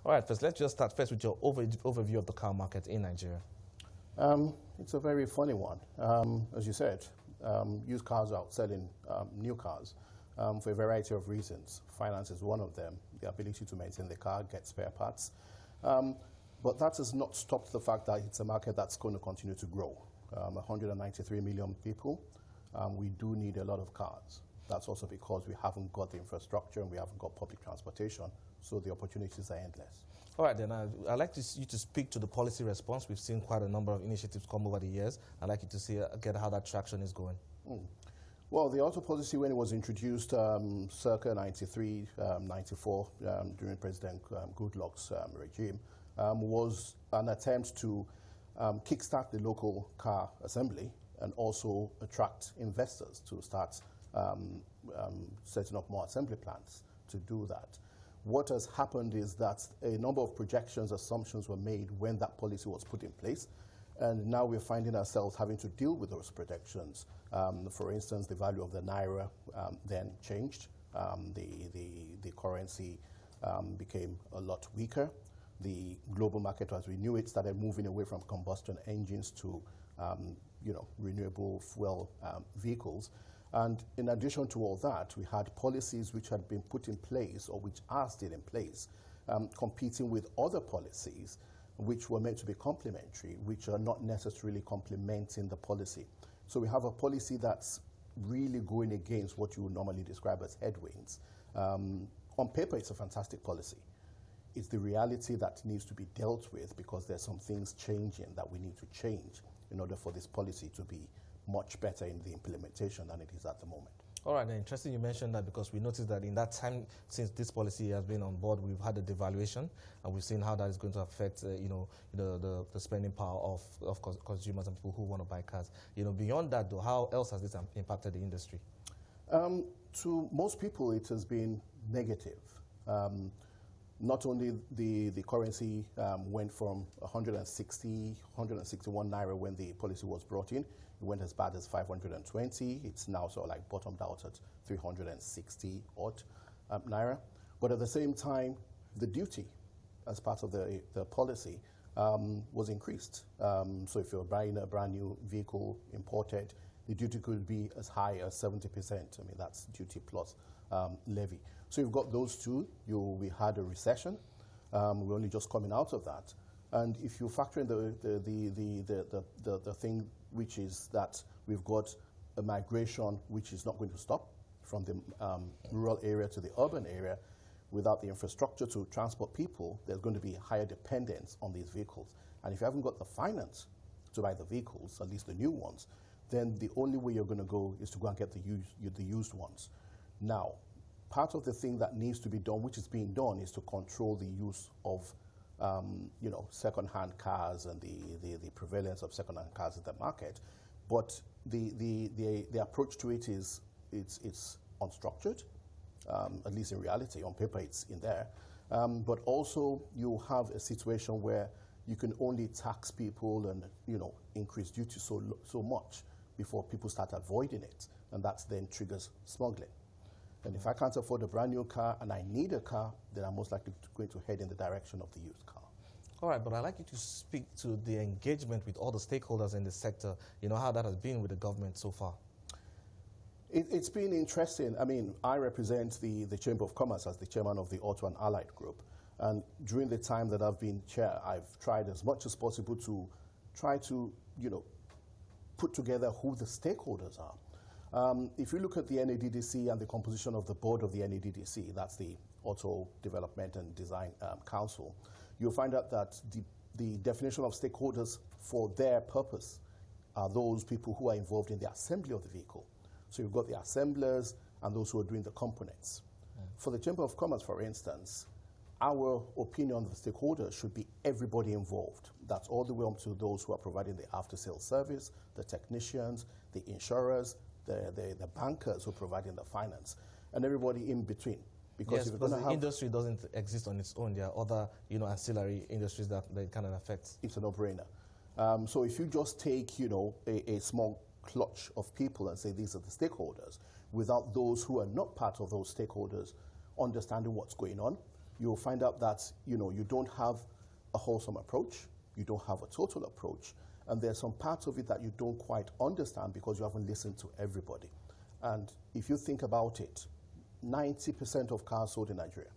All right, first, let's just start first with your overview of the car market in Nigeria. It's a very funny one. As you said, used cars are outselling new cars for a variety of reasons. Finance is one of them, the ability to maintain the car, get spare parts. But that has not stopped the fact that it's a market that's going to continue to grow. 193 million people, we do need a lot of cars. That's also because we haven't got the infrastructure and we haven't got public transportation, so the opportunities are endless. All right, then I'd like you to speak to the policy response. We've seen quite a number of initiatives come over the years. I'd like you to get how that traction is going. Well, the auto policy, when it was introduced circa 93, 94, during President Goodluck's regime, was an attempt to kickstart the local car assembly and also attract investors to start setting up more assembly plants to do that. What has happened is that a number of projections, assumptions were made when that policy was put in place, and now we're finding ourselves having to deal with those projections. For instance, the value of the naira then changed. The currency became a lot weaker. The global market, as we knew it, started moving away from combustion engines to renewable fuel vehicles. And in addition to all that, we had policies which had been put in place, or which are still in place, competing with other policies which were meant to be complementary, which are not necessarily complementing the policy. So we have a policy that's really going against what you would normally describe as headwinds. On paper, it's a fantastic policy. It's the reality that needs to be dealt with, because there's some things changing that we need to change in order for this policy to be much better in the implementation than it is at the moment. All right, interesting you mentioned that, because we noticed that in that time since this policy has been on board, we've had a devaluation, and we've seen how that is going to affect the spending power of consumers and people who want to buy cars. Beyond that, though, how else has this impacted the industry? To most people, it has been negative. Not only the currency went from 161 naira when the policy was brought in, it went as bad as 520. It's now sort of like bottomed out at 360 odd naira. But at the same time, the duty as part of the policy was increased. So if you're buying a brand new vehicle imported, the duty could be as high as 70%. I mean, that's duty plus levy. So you've got those two. We had a recession. We're only just coming out of that. And if you factor in the thing, which is that we've got a migration which is not going to stop from the rural area to the urban area, without the infrastructure to transport people, there's going to be higher dependence on these vehicles. And if you haven't got the finance to buy the vehicles, at least the new ones, then the only way you're going to go is to go and get the used ones. Now, part of the thing that needs to be done, which is being done, is to control the use of second-hand cars and the prevalence of second-hand cars in the market. But the approach to it is it's unstructured, at least in reality. On paper, it's in there. But also, you have a situation where you can only tax people and increase duty so much before people start avoiding it, and that then triggers smuggling. And if I can't afford a brand new car and I need a car, then I'm most likely going to head in the direction of the used car. All right, but I'd like you to speak to the engagement with all the stakeholders in the sector, how that has been with the government so far. It's been interesting. I mean, I represent the Chamber of Commerce as the chairman of the Auto and Allied Group. And during the time that I've been chair, I've tried as much as possible to try to, put together who the stakeholders are. If you look at the NADDC and the composition of the board of the NADDC, that's the Auto Development and Design Council, you'll find out that the definition of stakeholders for their purpose are those people who are involved in the assembly of the vehicle. So you've got the assemblers and those who are doing the components. For the Chamber of Commerce, for instance, our opinion on the stakeholders should be everybody involved. That's all the way up to those who are providing the after-sales service, the technicians, the insurers, the bankers who are providing the finance, and everybody in between. Because yes, because the industry doesn't exist on its own. There are other, ancillary industries that kind of affects. It's a no-brainer. So if you just take, a small clutch of people and say these are the stakeholders, without those who are not part of those stakeholders understanding what's going on, you'll find out that, you don't have a wholesome approach, you don't have a total approach, and there's some parts of it that you don't quite understand because you haven't listened to everybody. And if you think about it, 90% of cars sold in Nigeria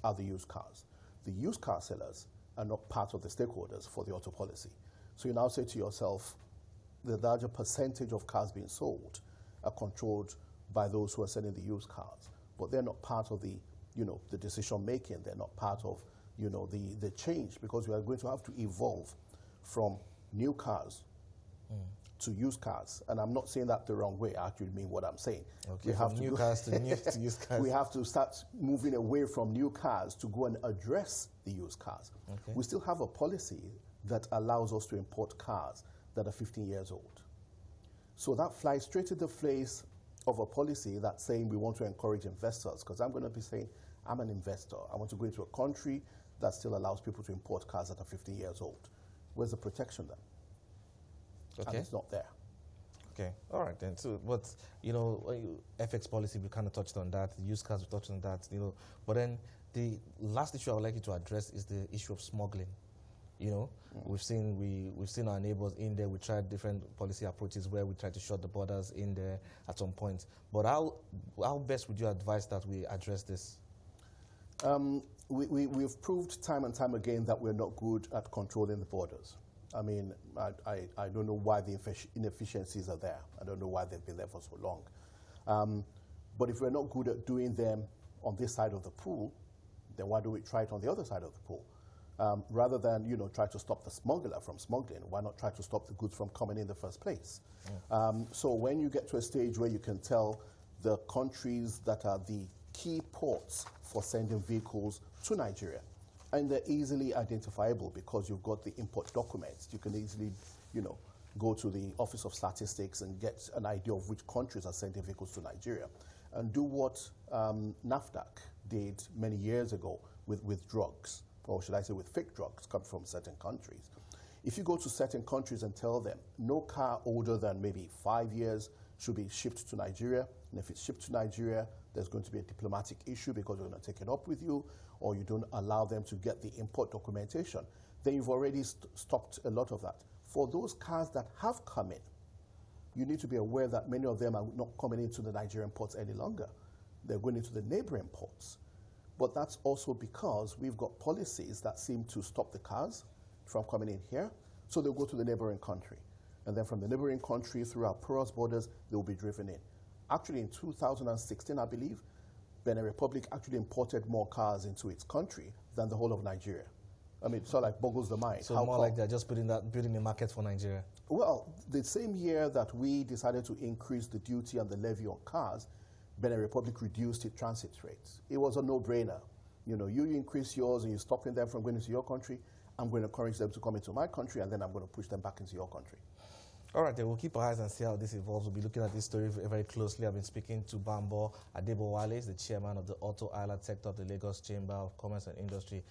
are the used cars. The used car sellers are not part of the stakeholders for the auto policy. So you now say to yourself, the larger percentage of cars being sold are controlled by those who are selling the used cars, but they're not part of the, the decision making. They're not part of, the change, because we are going to have to evolve from new cars to used cars. And I'm not saying that the wrong way. I actually mean what I'm saying. Okay, we have new cars to used cars. We have to start moving away from new cars to go and address the used cars. Okay. We still have a policy that allows us to import cars that are 15 years old. So that flies straight to the face of a policy that's saying we want to encourage investors, because I'm going to be saying, I'm an investor. I want to go into a country that still allows people to import cars that are 15 years old. Where's the protection then? Okay. And it's not there. Okay, all right then. So, but, FX policy, we kind of touched on that. The used cars, we touched on that, But then the last issue I would like you to address is the issue of smuggling. We've seen our neighbors in there. We tried different policy approaches where we tried to shut the borders in there at some point. But how best would you advise that we address this? We've proved time and time again that we're not good at controlling the borders. I mean, I don't know why the inefficiencies are there. I don't know why they've been there for so long. But if we're not good at doing them on this side of the pool, then why don't we try it on the other side of the pool? Rather than, try to stop the smuggler from smuggling, why not try to stop the goods from coming in the first place? Yeah. So when you get to a stage where you can tell the countries that are the key ports for sending vehicles to Nigeria, and they're easily identifiable because you've got the import documents, you can easily, go to the Office of Statistics and get an idea of which countries are sending vehicles to Nigeria, and do what NAFDAC did many years ago with drugs, or should I say with fake drugs come from certain countries. If you go to certain countries and tell them no car older than maybe 5 years should be shipped to Nigeria, and if it's shipped to Nigeria, there's going to be a diplomatic issue because you're going to take it up with you, or you don't allow them to get the import documentation, then you've already stopped a lot of that. For those cars that have come in, you need to be aware that many of them are not coming into the Nigerian ports any longer. They're going into the neighboring ports. But that's also because we've got policies that seem to stop the cars from coming in here, so they'll go to the neighboring country. And then from the neighboring country, through our porous borders, they'll be driven in. Actually, in 2016, I believe, Benin Republic actually imported more cars into its country than the whole of Nigeria. I mean, it sort of like boggles the mind. So more like they're just building a market for Nigeria? Well, the same year that we decided to increase the duty and the levy on cars, Benin Republic reduced its transit rates. It was a no-brainer. You increase yours and you're stopping them from going into your country, I'm going to encourage them to come into my country, and then I'm going to push them back into your country. All right, then we'll keep our eyes and see how this evolves. We'll be looking at this story very closely. I've been speaking to Bambo Adebowale, the chairman of the Auto Island sector of the Lagos Chamber of Commerce and Industry.